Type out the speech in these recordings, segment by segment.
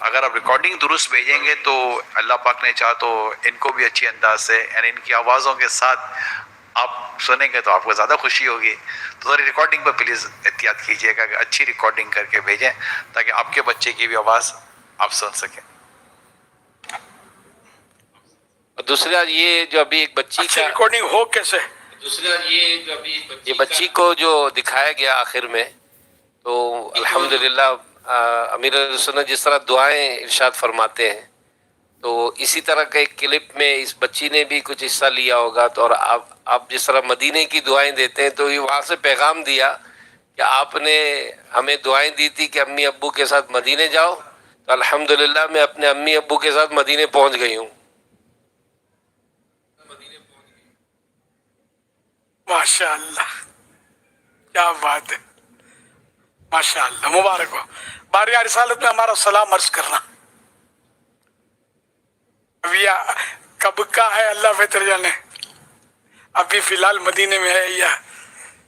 اگر آپ ریکارڈنگ درست بھیجیں گے تو اللہ پاک نے چاہا تو ان کو بھی اچھی انداز سے یعنی ان کی آوازوں کے ساتھ آپ سنیں گے تو آپ کو زیادہ خوشی ہوگی. تو ذرا ریکارڈنگ پر پلیز احتیاط کیجیے گا کہ اچھی ریکارڈنگ کر کے بھیجیں تاکہ آپ کے بچے کی بھی آواز آپ سن سکیں. دوسرا یہ جو ابھی ایک بچی اچھی کا ریکارڈنگ ہو کیسے؟ دوسرا یہ جو ابھی یہ بچی کو جو دکھایا گیا آخر میں، تو الحمدللہ امیر اہل سنت جس طرح دعائیں ارشاد فرماتے ہیں تو اسی طرح کا ایک کلپ میں اس بچی نے بھی کچھ حصہ لیا ہوگا. تو اور آپ جس طرح مدینے کی دعائیں دیتے ہیں تو یہ وہاں سے پیغام دیا کہ آپ نے ہمیں دعائیں دی تھی کہ امی ابو کے ساتھ مدینے جاؤ، تو الحمدللہ میں اپنے امی ابو کے ساتھ مدینے پہنچ گئی ہوں. ماشاء اللہ، کیا بات ہے، ماشاء اللہ، مبارک ہو. بارگاہ رسالت میں ہمارا سلام عرض کرنا. ابھی کب کا ہے اللہ بہتر جانے، ابھی فی الحال مدینے میں ہے یا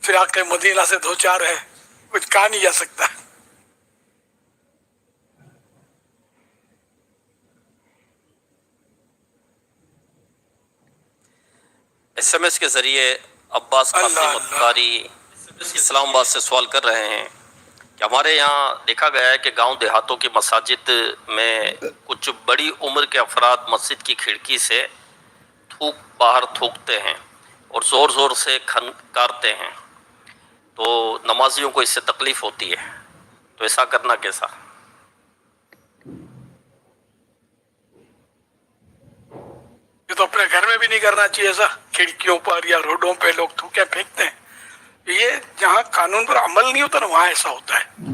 فراق مدینہ سے دو چار ہے، کچھ کہا نہیں جا سکتا. ایس ایم ایس کے ذریعے عباس قاسم مختاری اسلام آباد سے سوال کر رہے ہیں کہ ہمارے یہاں دیکھا گیا ہے کہ گاؤں دیہاتوں کی مساجد میں کچھ بڑی عمر کے افراد مسجد کی کھڑکی سے تھوک باہر تھوکتے ہیں اور زور زور سے کھنکارتے ہیں، تو نمازیوں کو اس سے تکلیف ہوتی ہے، تو ایسا کرنا کیسا؟ یہ تو اپنے گھر میں بھی نہیں کرنا چاہیے ایسا. کھڑکیوں پر یا روڈوں پہ لوگ تھوکے پھینکتے ہیں. یہ جہاں قانون پر عمل نہیں ہوتا نا وہاں ایسا ہوتا ہے،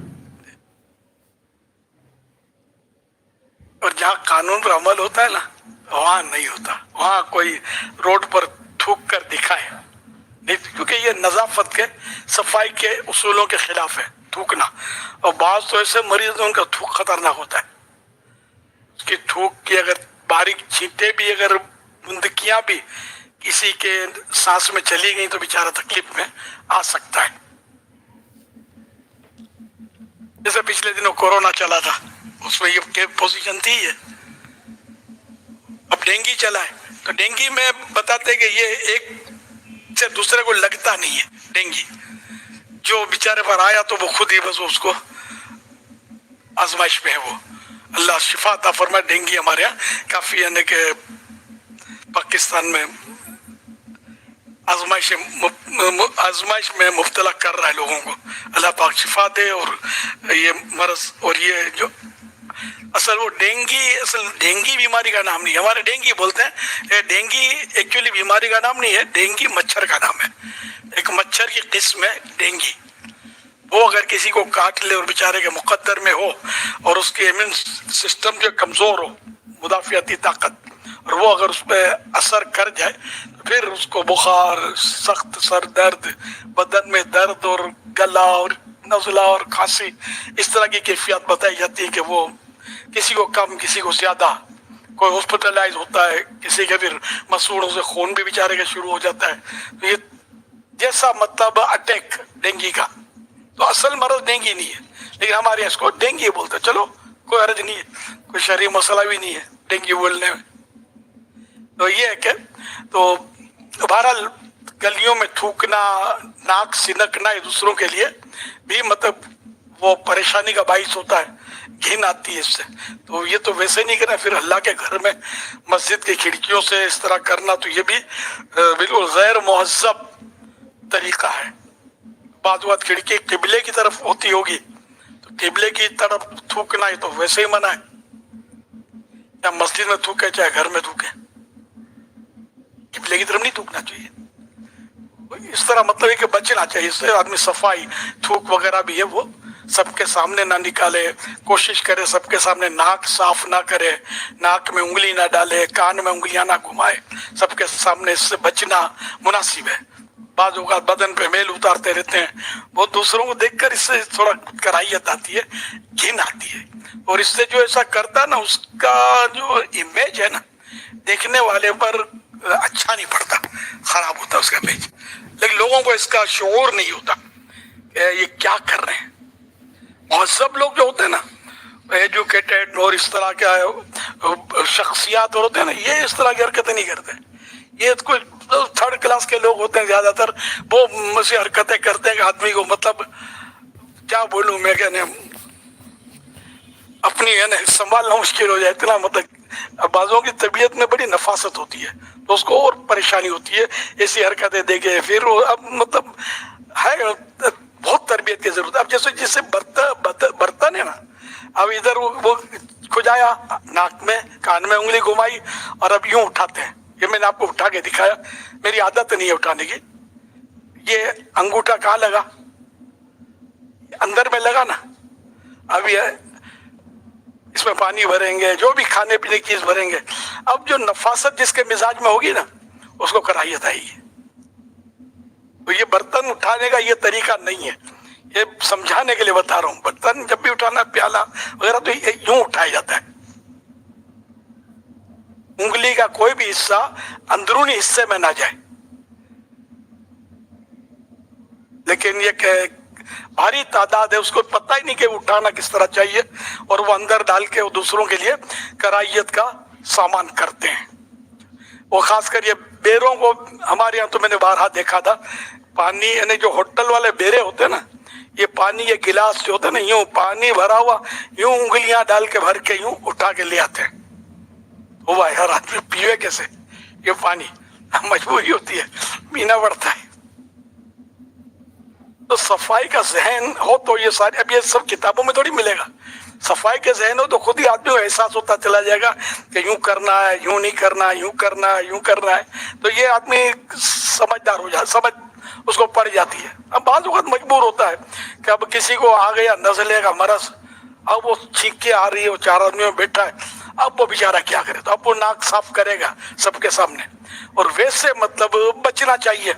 اور جہاں قانون پر عمل ہوتا ہے نا وہاں نہیں ہوتا. وہاں کوئی روڈ پر تھوک کر دکھائے نہیں، کیونکہ یہ نظافت کے صفائی کے اصولوں کے خلاف ہے تھوکنا. اور بعض تو ایسے مریض ہیں ان کا تھوک خطرناک ہوتا ہے. اس کی تھوک کی اگر باریک چھینٹیں بھی، اگر بندکیاں بھی کسی کے سانس میں چلی گئی تو بیچارہ تکلیف میں آ سکتا ہے. جیسے پچھلے دنوں کورونا چلا تھا، اس میں یہ پوزیشن تھی. ہے اب ڈینگی چلا ہے تو ڈینگی میں بتاتے کہ یہ ایک سے دوسرے کو لگتا نہیں ہے. ڈینگی جو بیچارے پر آیا تو وہ خود ہی بس اس کو آزمائش میں ہے. وہ اللہ شفا عطا فرمائے. ڈینگی ہمارے یہاں کافی یعنی کہ پاکستان میں آزمائش میں مبتلا کر رہا ہے لوگوں کو. اللہ پاک شفا دے. اور یہ مرض اور یہ جو اصل وہ ڈینگی بیماری کا نام نہیں ہے. ہمارے ڈینگی بولتے ہیں، ڈینگی ایکچولی بیماری کا نام نہیں ہے، ڈینگی مچھر کا نام ہے. ایک مچھر کی قسم ہے ڈینگی. وہ اگر کسی کو کاٹ لے اور بیچارے کے مقدر میں ہو اور اس کے امیون سسٹم جو کمزور ہو، مدافعتی طاقت، اور وہ اگر اس پہ اثر کر جائے تو پھر اس کو بخار، سخت سر درد، بدن میں درد اور گلا اور نزلہ اور کھانسی، اس طرح کی کیفیات بتائی جاتی ہے کہ وہ کسی کو کم کسی کو زیادہ. کوئی ہاسپٹلائز ہوتا ہے، کسی کے پھر مسوڑوں سے خون بھی بیچارے کا شروع ہو جاتا ہے. تو یہ جیسا مطلب اٹیک ڈینگی کا، تو اصل مرض ڈینگی نہیں ہے، لیکن ہمارے یہاں اس کو ڈینگی بولتے ہیں. چلو کوئی حرج نہیں ہے، کوئی شرعی مسئلہ بھی نہیں ہے ڈینگی بولنے میں. تو یہ ہے کہ تو بہرحال گلیوں میں تھوکنا، ناک سنکنا یہ دوسروں کے لیے بھی مطلب وہ پریشانی کا باعث ہوتا ہے، گھن آتی ہے اس سے. تو یہ تو ویسے نہیں کرنا. پھر اللہ کے گھر میں مسجد کی کھڑکیوں سے اس طرح کرنا تو یہ بھی بالکل غیر مہذب طریقہ ہے. بعض اوقات کھڑکی قبلے کی طرف ہوتی ہوگی تو قبلے کی طرف تھوکنا یہ تو ویسے ہی منع ہے. یا مسجد میں تھوکے چاہے گھر میں تھوکے، قبلے کی طرف نہیں تھوکنا چاہیے. اس طرح مطلب ہے کہ بچنا چاہیے. اس سے آدمی صفائی، تھوک وغیرہ بھی ہے وہ سب کے سامنے نہ نکالے. کوشش کرے سب کے سامنے ناک صاف نہ کرے، ناک میں انگلی نہ ڈالے، کان میں انگلیاں نہ گھمائے. سب کے سامنے اس سے بچنا مناسب ہے. بعض اوقات بدن پہ میل اتارتے رہتے ہیں، وہ دوسروں کو دیکھ کر اس سے تھوڑا کراہیت آتی ہے، گھن آتی ہے. اور اس سے جو ایسا کرتا ہے نا اس کا جو امیج ہے نا دیکھنے والے پر اچھا نہیں پڑتا، خراب ہوتا اس کا امیج. لیکن لوگوں کو اس کا شعور نہیں ہوتا کہ یہ کیا کر رہے ہیں. مہذب لوگ جو ہوتے ہیں نا ایجوکیٹڈ اور اس طرح کے شخصیات اور ہوتے ہیں نا، یہ اس طرح کی حرکتیں نہیں کرتے. یہ کچھ تھرڈ کلاس کے لوگ ہوتے ہیں زیادہ تر، وہ سے حرکتیں کرتے ہیں کہ آدمی کو مطلب کیا بولوں میں، کہنے اپنی ہے نا سنبھالنا مشکل ہو جائے اتنا. مطلب بعضوں کی طبیعت میں بڑی نفاست ہوتی ہے تو اس کو اور پریشانی ہوتی ہے ایسی حرکتیں دیکھے. پھر وہ اب مطلب ہے بہت تربیت کی ضرورت ہے. اب جیسے جس سے برتن ہے نا، اب ادھر وہ کھجایا ناک میں، کان میں انگلی گھمائی اور اب یوں اٹھاتے ہیں. یہ میں نے آپ کو اٹھا کے دکھایا، میری عادت نہیں ہے اٹھانے کی. یہ انگوٹھا کہاں لگا؟ اندر میں لگا نا. اب یہ اس میں پانی بھریں گے، جو بھی کھانے پینے کی چیز بھریں گے. اب جو نفاست جس کے مزاج میں ہوگی نا، اس کو کراہیت آئے گی. تو یہ برتن اٹھانے کا یہ طریقہ نہیں ہے، یہ سمجھانے کے لیے بتا رہا ہوں. برتن جب بھی اٹھانا، پیالہ وغیرہ، تو یوں اٹھایا جاتا ہے. انگلی کا کوئی بھی حصہ اندرونی حصے میں نہ جائے. لیکن یہ کہ بھاری تعداد ہے، اس کو پتہ ہی نہیں کہ اٹھانا کس طرح چاہیے، اور وہ اندر ڈال کے وہ دوسروں کے لیے کراہیت کا سامان کرتے ہیں. وہ خاص کر یہ بیروں کو، ہمارے یہاں تو میں نے بارہا دیکھا تھا، پانی یعنی جو ہوٹل والے بیرے ہوتے ہیں نا، یہ پانی، یہ گلاس جو ہوتا ہے نا، یوں پانی بھرا ہوا، یوں انگلیاں ڈال کے بھر کے یوں اٹھا کے لے آتے ہیں. وہ یار آدمی پیوے کیسے یہ پانی؟ مجبوری ہوتی ہے، پینا پڑتا ہے. تو صفائی کا ذہن ہو تو یہ سارے، اب یہ سب کتابوں میں تھوڑی ملے گا. صفائی کے ذہن ہو تو خود ہی آدمی کو احساس ہوتا چلا جائے گا کہ یوں کرنا ہے، یوں نہیں کرنا، یوں کرنا ہے، یوں کرنا ہے. تو یہ آدمی سمجھدار ہو جائے، سمجھ اس کو پڑ جاتی ہے. اب بعض وقت مجبور ہوتا ہے کہ اب کسی کو آ گیا نزلے کا مرض، اب وہ چھینک کے آ رہی ہے، وہ چار آدمیوں میں بیٹھا ہے، اب وہ بیچارہ کیا کرے؟ تو اب وہ ناک صاف کرے گا سب کے سامنے. اور ویسے مطلب بچنا چاہیے.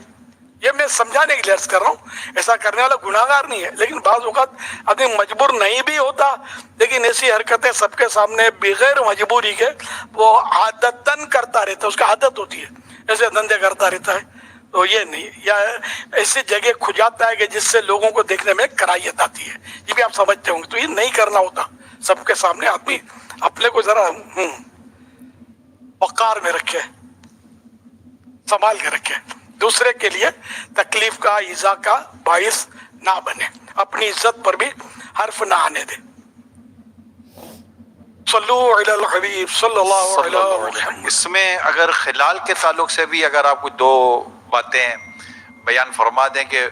یہ میں سمجھانے کے لیے عرض کر رہا ہوں، ایسا کرنے والا گناہ گار نہیں ہے. لیکن بعض اوقات آدمی مجبور نہیں بھی ہوتا، لیکن ایسی حرکتیں سب کے سامنے بغیر مجبوری کے وہ عادتاً کرتا رہتا ہے، اس کا عادت ہوتی ہے، ایسے دھندے کرتا رہتا ہے. تو یہ نہیں، یا ایسی جگہ کھجاتا ہے کہ جس سے لوگوں کو دیکھنے میں کراہیت آتی ہے، یہ بھی آپ سمجھتے ہوں گے. تو یہ نہیں کرنا ہوتا. سب کے سامنے آدمی اپنے کو ذرا وقار میں رکھے، سنبھال کے رکھے، دوسرے کے لیے تکلیف کا، ایذا کا باعث نہ بنے، اپنی عزت پر بھی حرف نہ آنے دے. صلو علی الحبیب صلی اللہ علیہ وسلم. اس میں اگر خلال کے تعلق سے بھی اگر آپ کچھ دو باتیں بیان فرما دیں کہ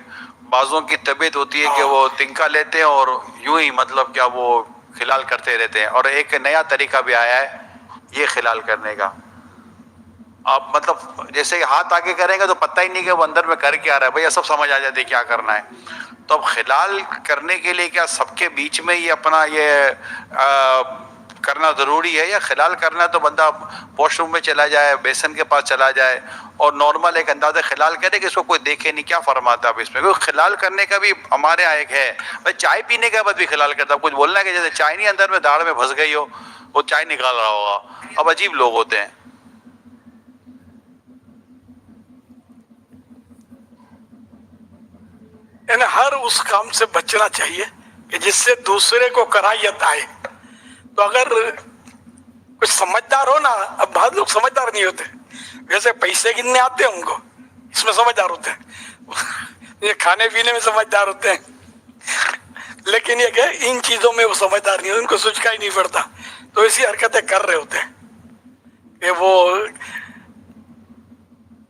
بعضوں کی طبیعت ہوتی ہے کہ وہ تنکا لیتے ہیں اور یوں ہی مطلب کیا وہ خلال کرتے رہتے ہیں، اور ایک نیا طریقہ بھی آیا ہے یہ خلال کرنے کا. آپ مطلب جیسے ہاتھ آگے کریں گے تو پتہ ہی نہیں کہ وہ اندر میں کر کے آ رہا ہے، بھئی سب سمجھ آ جاتے ہیں کیا کرنا ہے. تو اب خلال کرنے کے لیے کیا سب کے بیچ میں یہ اپنا یہ کرنا ضروری ہے، یا خلال کرنا ہے تو بندہ واش روم میں چلا جائے، بیسن کے پاس چلا جائے اور نارمل ایک اندازہ خلال کرے کہ اس کو کوئی دیکھے نہیں؟ کیا فرماتا ہے اب اس میں؟ کیونکہ خلال کرنے کا بھی ہمارے یہاں ایک ہے، بھائی چائے پینے کے بعد بھی خلال کرتا. کچھ بولنا ہے کہ جیسے چائے نہیں اندر میں داڑھ میں پھنس گئی ہو، وہ چائے نکال رہا ہوگا. اب عجیب لوگ ہوتے ہیں. یعنی ہر اس کام سے بچنا چاہیے کہ جس سے دوسرے کو کراہیت آئے. تو اگر کچھ سمجھدار ہو نا، اب بعض لوگ سمجھدار نہیں ہوتے، ویسے پیسے گننے آتے ہیں ان کو، اس میں سمجھدار ہوتے ہیں، یہ کھانے پینے میں سمجھدار ہوتے ہیں، لیکن یہ کہ ان چیزوں میں وہ سمجھدار نہیں ہوتے، ان کو سوچ کا ہی نہیں پڑتا. تو ایسی حرکتیں کر رہے ہوتے ہیں کہ وہ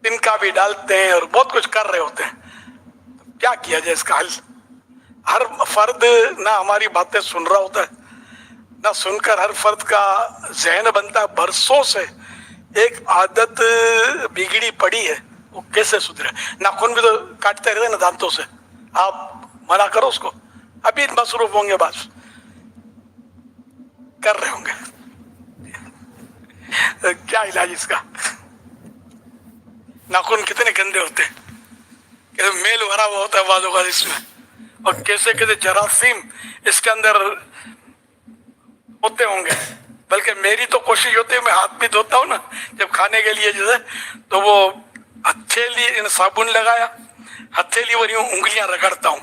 ان کا بھی ڈالتے ہیں اور بہت کچھ کر رہے ہوتے ہیں. کیا کیا جائے اس کا حل؟ ہر فرد نہ ہماری باتیں سن رہا ہوتا ہے، نہ سن کر ہر فرد کا ذہن بنتا ہے. برسوں سے ایک عادت بگڑی پڑی ہے، وہ کیسے سدھرے؟ ناخن بھی تو کاٹتے رہتے نا دانتوں سے، آپ منع کرو اس کو. ابھی مصروف ہوں گے، بس کر رہے ہوں گے. کیا علاج اس کا؟ ناخن کتنے گندے ہوتے ہیں، میل بھرا ہوا ہوتا ہے بعض اوقات اس میں، اور کیسے کیسے جراثیم اس کے اندر ہوتے ہوں گے. بلکہ میری تو کوشش ہوتی ہے میں ہاتھ بھی دھوتا ہوں نا جب کھانے کے لیے جیسے، تو وہ ہتھیلی صابن لگایا، ہتھیلی اور یوں انگلیاں رگڑتا ہوں.